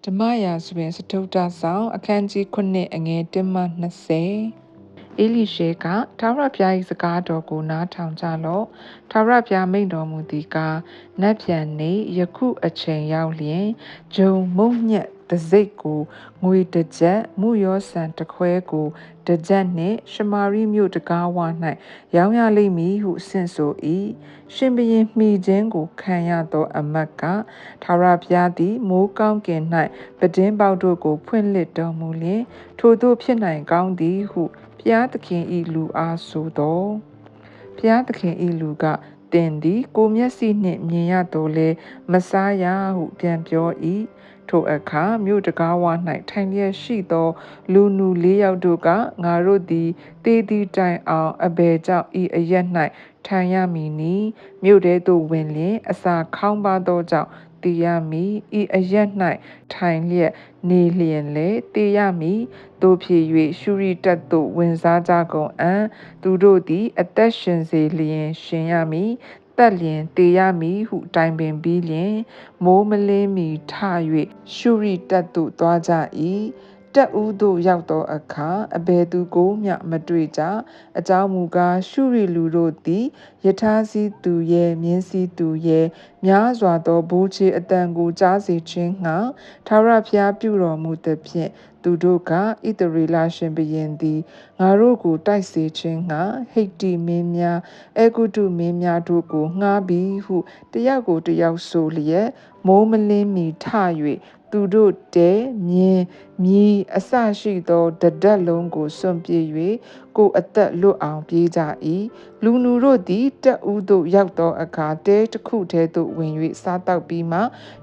ဓမ္မရာဇဝင်စတုတ္တဆောင်အခန်းကြီး9အငယ်1မှ20အေလိရှေကထာဝရဘုရား၏စကားတော်ကိုနားထောင်ကြလော့ထာဝရဘုရားမိန့်တော်မူသည်ကားနတ်ပြန်နေယခုအချိန်ရောက်လျင်ဂျုံမုံညက်တစိတ်ကိုငွေတစ်ကျပ်မုယောဆန်တစ်ခွဲကိုတစ်ကျပ်နှင့်ရှမာရိမြို့တကားဝ၌ရောင်းရလိမ့်မည်ဟုဆင့်ဆို၏ရှင်ဘုရင်မှီခြင်းကိုခံရသောအမတ်ကထာဝရဘုရားသည်မိုးကောင်းကင်၌ပတင်းပေါက်တို့ကိုဖွင့်လှစ်တော်မူလျင်ထိုသို့ဖြစ်နိုင်ကောင်းသည်ဟုဘုရားသခင်၏လူအားဆိုသောဘုရားသခင်၏လူကတင်သည်ကိုမျက်စိနှင့်မြင်ရတော်လဲမစားရဟုပြန်ပြော၏ထိုအခါမြို့တကားဝ၌ထိုင်လျက်ရှိသောလူနူ၄ယောက်တို့ကငါတို့သည်တေးသည့်တိုင်အောင်အဘယ်ကြောင့်ဤအရက်၌ထိုင်ရမည်နီမြို့ထဲသို့ဝင်လျင်အစာခေါင်းပါသောကြောင့်တည်ရမည်ဤအရက်၌ထိုင်လျက်နေလျင်လေတည်ရမည်တို့ဖြစ်၍ရှုရိတက်သို့ဝင်စားကြကုန်အံ့သူတို့သည်အသက်ရှင်စေလျင်ရှင်ရမည်တက်လျင်တေရမည်ဟုတိုင်ပင်ပြီးလျင်မိုးမလင်းမီထ၍ရှုရိတက်သို့သွားကြ၏တက်ဦးသို့ရောက်သောအခါအဘယ်သူကိုမျှမတွေ့ကြအကြောင်းမူကားရှုရိလူတို့သည်ယထာစီသူရဲ့မြင်းစီသူရဲ့များစွာသောဘိုးချေအတန်ကိုကြားစေခြင်းငှာထာဝရဘုရားပြုတော်မူသဖြင့်သူတို့ကဣသရေလရှင်ဘုရင်သည်ငါတို့ကိုတိုက်စေခြင်းငှာဟိတ္တိမင်းများအေဂုတုမင်းများတို့ကိုငှားပြီးဟုတယောက်ကိုတယောက်ဆိုလျက်မိုးမလင်းမီထ၍သူတို့တဲမြင်းမြီးအစရှိသောတဒတ်လုံးကိုစွန့်ပြေး၍ကိုအသက်လွတ်အောင်ပြေးကြ၏လူနူတို့သည်တက်ဦးသို့ရောက်သောအခါတဲတစ်ခုထဲသို့ဝင်၍စားတောက်ပြီးမှ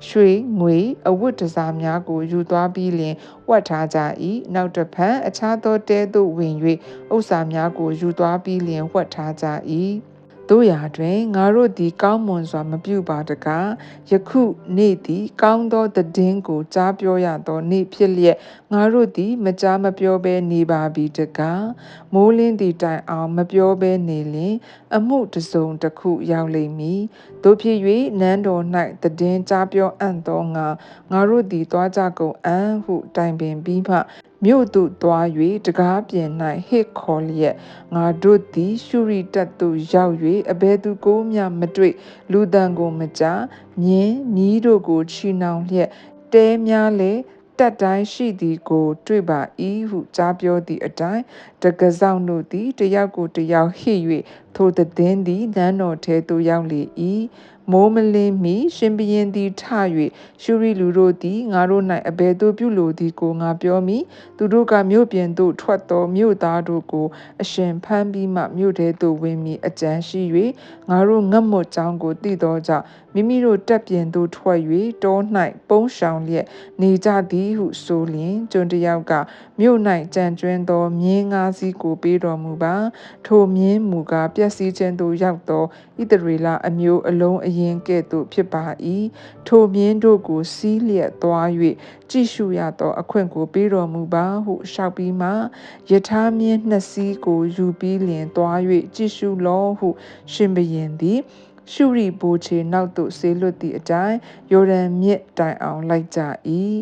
ရွှေငွေအဝတ်တစားများကိုယူသွားပြီးလျှင်ဝတ်ထားကြ၏နောက်တစ်ဖန်အခြားသောတဲသို့ဝင်၍ဥစ္စာများကိုယူသွားပြီးလျှင်ဝတ်ထားကြ၏တို့ရာတွင်ငါတို့သည်ကောင်းမွန်စွာမပြုပါတကားယခုနေ့သည်ကောင်းသောသတင်းကိုကြားပြောရသောနေ့ဖြစ်လျက်ငါတို့သည်မကြားမပြောဘဲနေပါပြီတကားမိုးလင်းသည့်တိုင်အောင်မပြောဘဲနေလျင်အမှုတစ်စုံတစ်ခုရောက်လိမ့်မည်တို့ဖြစ်၍နန်းတော်၌သတင်းကြားပြောအံ့သောငါတို့သည်သွားကြကုန်အံ့ဟုတိုင်ပင်ပြီးမှမြို့သို့သွား၍တကားပြင်၌ဟစ်ခေါ်လျက်ငါတို့သည်ရှုရိတက်သို့ရောက်၍အဘယ်သူကိုမျှမတွေ့လူတန်ကိုမကြားမြင်းမြီးတို့ကိုချီနှောင်လျက်တဲများလည်းတက်တိုင်းရှိသည်ကိုတွေ့ပါ၏ဟုကြားပြောသည့်အတိုင်းတကဆောင်တို့သည်တယောက်ကိုတယောက်ဟစ်၍ထိုသတင်းသည်နန်းတော်ထဲသို့ရောက်လေ၏မိုးမလင်းမီရှင်ဘုရင်သည်ထ၍ရှုရိလူတို့သည်ငါတို့၌အဘယ်သို့ပြုလိုသည်ကိုငါပြောမည်သူတို့ကမြို့ပြင်သို့ထွက်သောမြို့သားတို့ကိုအရှင်ဖမ်းပြီးမှမြို့ထဲသို့ဝင်မည်အကြံရှိ၍ငါတို့ငတ်မွတ်ကြောင်းကိုသိသောကြောင့်မိမိတို့တက်ပြင်သို့ထွက်၍တော၌ပုန်းရှောင်လျက်နေကြသည်ဟုဆိုလျင်ကျွန်တယောက်ကမြို့၌ကြံကျွင်းသောမြင်း၅စီးကိုပေးတော်မူပါထိုမြင်းမူကားပျက်စီးခြင်းသို့ရောက်သောဣသရေလအမျိုးအလုံးအရင်ကဲ့သို့ဖြစ်ပါ၏ထိုမြင်းတို့ကိုစီးလျက်သွား၍ကြည့်ရှုရသောအခွင့်ကိုပေးတော်မူပါဟုလျှောက်ပြီးမှယထာမြင်း2စီးကိုယူပြီးလျင်သွား၍ကြည့်ရှုလောဟုရှင်ဘုရင်သည်ရှုရိဘိုးချေနောက်သို့ဆေလွတ်သည့်အတိုင်းယော်ဒန်မြစ်တိုင်အောင်လိုက်ကြ၏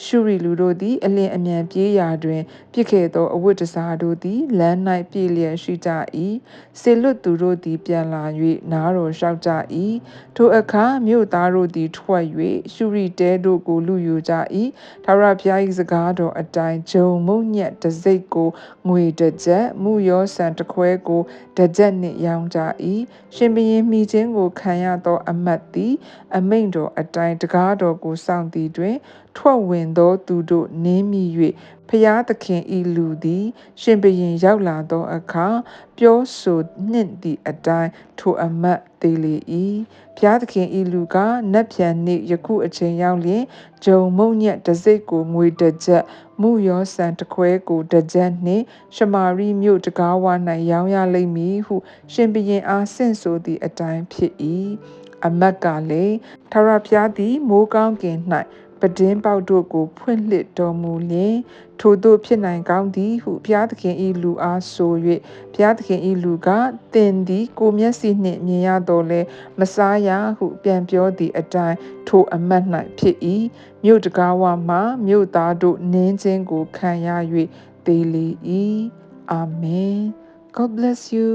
ရှုရိလူတို့သည်အလင်းအမြန်ပြေးရာတွင်ပြစ်ခဲ့သောအဝတ်တစားတို့သည်လမ်း၌ပြည့်လျက်ရှိကြ၏ဆေလွတ်သူတို့သည်ပြန်လာ၍နားတော်လျှောက်ကြ၏ထိုအခါမြို့သားတို့သည်ထွက်၍ရှုရိတဲတို့ကိုလူယူကြ၏ထာဝရဘုရား၏စကားတော်အတိုင်းဂျုံမုံညက်တစိတ်ကိုငွေတစ်ကျပ်မုယောဆန်တစ်ခွဲကိုတစ်ကျပ်နှင့်ရောင်းကြ၏ရှင်ဘုရင်မိခြင်းကိုခံရသောအမတ်သည်အမိန့်တော်အတိုင်းတကားတော်ကိုစောင့်သည်တွင်ထွက်ဝင်သောသူတို့နင်းမိ၍ဖျားသခင်ဤလူသည်ရှင်ဘုရင်ရောက်လာသောအခါပြောဆိုနှင့်သည့်အတိုင်းထိုအမတ်သေးလေ၏ဖျားသခင်ဤလူကနတ်ပြန်နေ့ယခုအချိန်ရောက်လျင်ဂျုံမုံညက်တစိတ်ကိုငွေတစ်ကျပ်မုယောဆန်တစ်ခွဲကိုတစ်ကျပ်နှင့်ရှမာရိမြို့တကားဝ၌ရောင်းရလိမ့်မည်ဟုရှင်ဘုရင်အားဆင့်ဆိုသည့်အတိုင်းဖြစ်၏အမတ်ကလည်းထာဝရဘုရားသည်မိုးကောင်းကင်၌ ပဒင်းပေါက်တို့ကိုဖွင့်လှစ်တော်မူလျင်ထိုတို့ဖြစ်နိုင်ကောင်းသည်ဟုဘုရားသခင်၏လူအားဆို၍ဘုရားသခင်၏လူကသင်သည်ကိုမျက်စိနှင့်မြင်ရတော်လဲမစားရဟုပြန်ပြောသည့်အတိုင်းထိုအမတ်၌ဖြစ်၏မြို့တကားဝမှမြို့သားတို့နင်းခြင်းကိုခံရ၍သေလေ၏အာမင် God bless you